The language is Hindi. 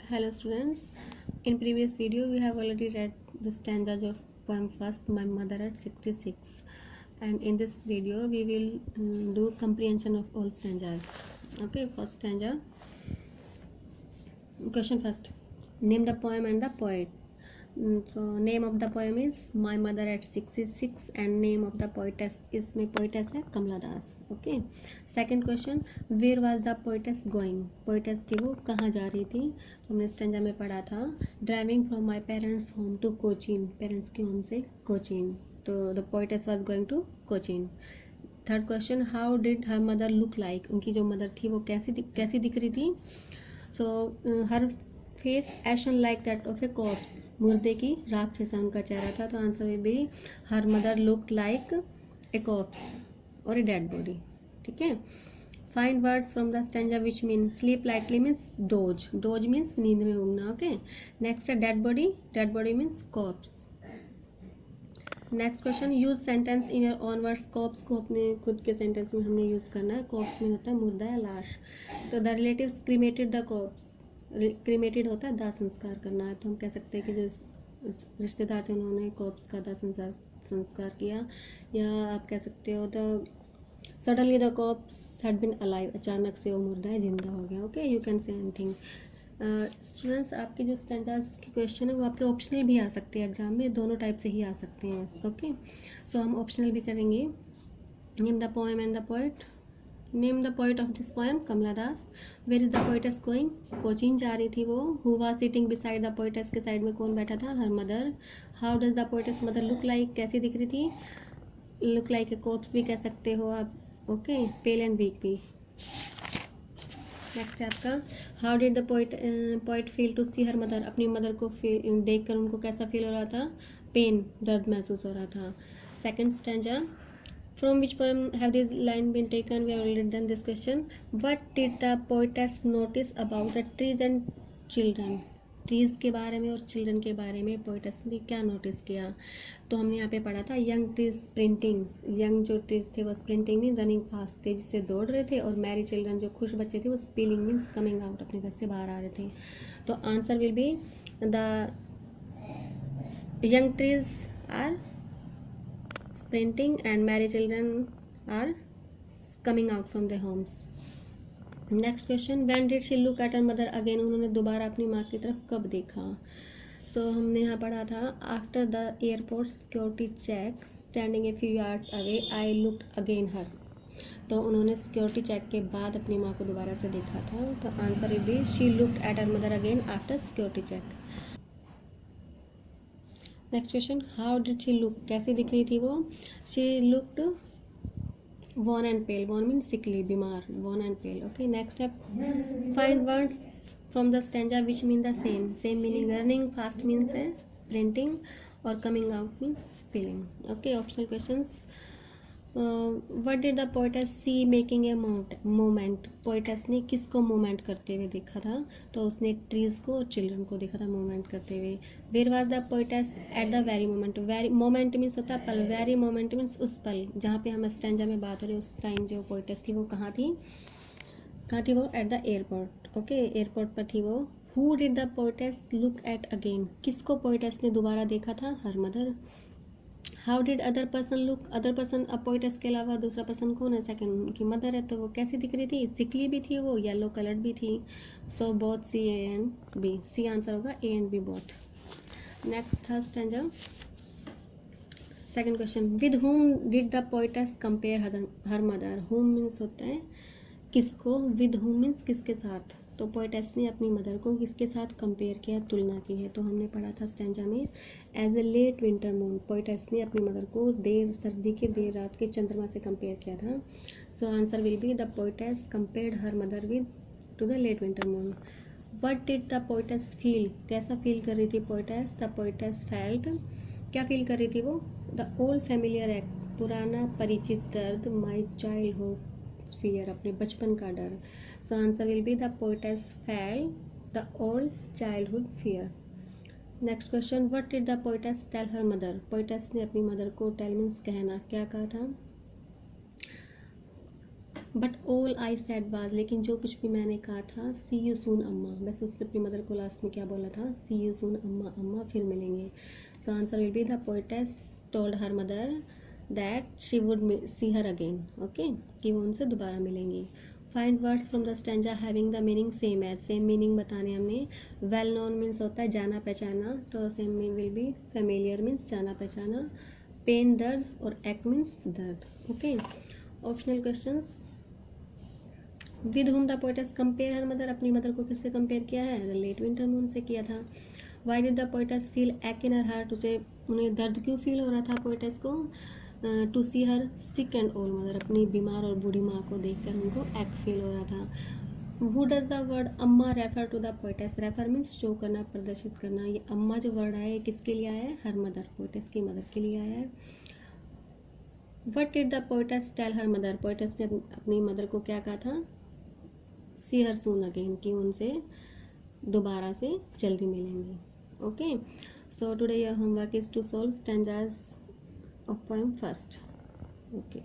Hello students, in previous video we have already read the stanzas of poem first My Mother at 66, and in this video we will do comprehension of all stanzas. Okay, first stanza. Question first. Name the poem and the poet. So name of the poem is My Mother at 66 and name of the poetess है कमला दास. Okay. Second question, where was the poetess going? poetess थी वो कहाँ जा रही थी? हमने स्टेंजा में पढ़ा था driving from my parents home to Cochin. parents के home से Cochin. तो the poetess was going to Cochin. Third question, how did her mother look like? उनकी जो मदर थी वो कैसी दिख रही थी? So her face ashen like that of a corpse. मुर्दे की राख जैसा उनका चेहरा था. तो answer will be her mother looked like a corpse और ए डेड बॉडी. ठीक है. Find words from the stanza which mean sleep lightly means doze. Doze means नींद में उगना. ओके. नेक्स्ट है dead body. Dead body means corpse. Next question, use sentence in your own words. Corpse को अपने खुद के सेंटेंस में हमने यूज करना है. कॉप्स में होता है मुर्दा या लाश. तो the relatives cremated the corpse. Cremated होता है दाह संस्कार करना है. तो हम कह सकते हैं कि जो रिश्तेदार थे उन्होंने कॉप्स का दाह संस्कार किया. या आप कह सकते हो the suddenly the corpse had been alive. अचानक से वो मुर्दा है जिंदा हो गया. Okay, you can say anything. Students, आपके जो स्टैंजास के क्वेश्चन है वो आपके ऑप्शनल भी आ सकते हैं एग्जाम में. दोनों टाइप से ही आ सकते हैं. ओके, सो हम ऑप्शनल भी करेंगे. Name the poem and the poet. Name the poet of this poem Kamala Das. Where is the poetess going? Cochin जा रही थी वो. Who was sitting beside the poetess. के साइड में कौन बैठा था? Her mother. How does the poetess mother look like? कैसी दिख रही थी? लुक लाइक ए कॉप्स भी कह सकते हो आप. ओके, पेल एंड वीक भी. नेक्स्ट है आपका, how did the poet feel to see her mother. अपनी मदर को देख कर उनको कैसा फील हो रहा था? पेन, दर्द महसूस हो रहा था. Second stanza, from which poem have this line been taken? We have already done this question. What did the poetess notice about the trees and children? Trees के बारे में और चिल्ड्रन के बारे में पोएटेस ने क्या नोटिस किया? तो हमने यहाँ पे पढ़ा था यंग ट्रीज स्प्रिंटिंग. यंग जो ट्रीज थे वो स्प्रिंटिंग में रनिंग फास्ट, तेजी से दौड़ रहे थे. और मैरी चिल्ड्रन जो खुश बच्चे थे वो स्पीलिंग मीन्स कमिंग आउट, अपने घर से बाहर आ रहे थे. तो answer will be the young trees are sprinting and merry children are coming out from their homes. Next question, when did she look at her mother again? उन्होंने दोबारा अपनी माँ की तरफ कब देखा? So हमने यहाँ पढ़ा था after the airport security check standing a few yards away I looked again her. तो उन्होंने सिक्योरिटी चेक के बाद अपनी माँ को दोबारा से देखा था. तो answer will be she looked at her mother again after security check. Next question, how did she look? कैसी दिख रही थी वो? She looked wan and pale. Wan mean sickly, बीमार. Wan and pale. Okay. Next है, find words from the stanza which mean the same. Same meaning. Running fast means है स्प्रिंटिंग और coming out means spilling. Okay, optional questions. What did the poetess C making a moment. Poetess ने किसको मोमेंट करते हुए देखा था? तो उसने ट्रीज को और चिल्ड्रन को देखा था मोमेंट करते हुए. Where was the poetess at the very moment. Very moment means होता है पल. वेरी मोमेंट मीन्स उस पल जहाँ पे हम स्टैंजा में बात हो रही है उस टाइम जो पोएटेस थी वो कहाँ थी? वो at the airport. Okay, airport पर थी वो. Who did the poetess look at again. किसको पोएटेस ने दोबारा देखा था? Her mother. How did other person look. Other person अब पोएटेस के अलावा दूसरा पर्सन कौन है? सेकंड उनकी मदर है. तो वो कैसी दिख रही थी? सिकली भी थी वो, येलो कलर्ड भी थी. So both C and B. C answer होगा, A and B both. Next third stanza. Second question, with whom did the poetess compare her mother. Whom means होता है किसको, विद हुम मीन्स किसके साथ. तो पोएटेस ने अपनी मदर को किसके साथ कंपेयर किया, तुलना की है. तो हमने पढ़ा था स्टैंजा में as a late winter moon. Poetess ने अपनी मदर को सर्दी के देर रात के चंद्रमा से कंपेयर किया था. So answer will be the poetess compared her mother with to the late winter moon. What did the poetess feel. कैसा फील कर रही थी पोएटेस? The poetess felt. क्या फील कर रही थी वो? The old familiar act. पुराना परिचित दर्द. My childhood fear. अपने बचपन का डर. So answer will be the poetess felt the old childhood fear. Next question, what did the poetess tell her mother. Poetess ने अपनी मदर को टेल मीन्स कहना, क्या कहा था? But all I said was, लेकिन जो कुछ भी मैंने कहा था, सी यू सून अम्मा, बस उसने अपनी मदर को लास्ट में क्या बोला था, सी यू सून अम्मा, अम्मा फिर मिलेंगे। So answer will be the poetess told her mother that she would see her again, okay, कि वो उनसे दोबारा मिलेंगी। Find words from the stanza having the meaning same as, same meaning बताने हमें। वेल नोन मीन्स होता है जाना पहचाना, तो same mean will be familiar means जाना पहचाना। पेन दर्द, और एक मीन्स दर्द, okay. Optional questions, with whom the poetess compare her mother, अपनी मदर को किससे कंपेयर किया है, द लेट विंटर मून से किया था। Why did the poetess feel एक इन हर हार्ट, उसे उन्हें दर्द क्यों फील हो रहा था पोएटेस को, to see her sick and old mother, अपनी बीमार और बूढ़ी माँ को देखकर उनको एक फील हो रहा था। Who does the word amma refer to the poetess, refer means show करना, प्रदर्शित करना। ये अम्मा जो वर्ड है किसके लिए आया है, हर मदर, पोएटेस की मदर के लिए आया है। What did the poetess tell her mother, poetess ने अपनी मदर को क्या कहा था, सी हर सून अगेन, कि उनसे दोबारा से जल्दी मिलेंगे, okay. So today your homework is to solve stanzas of poem first, okay.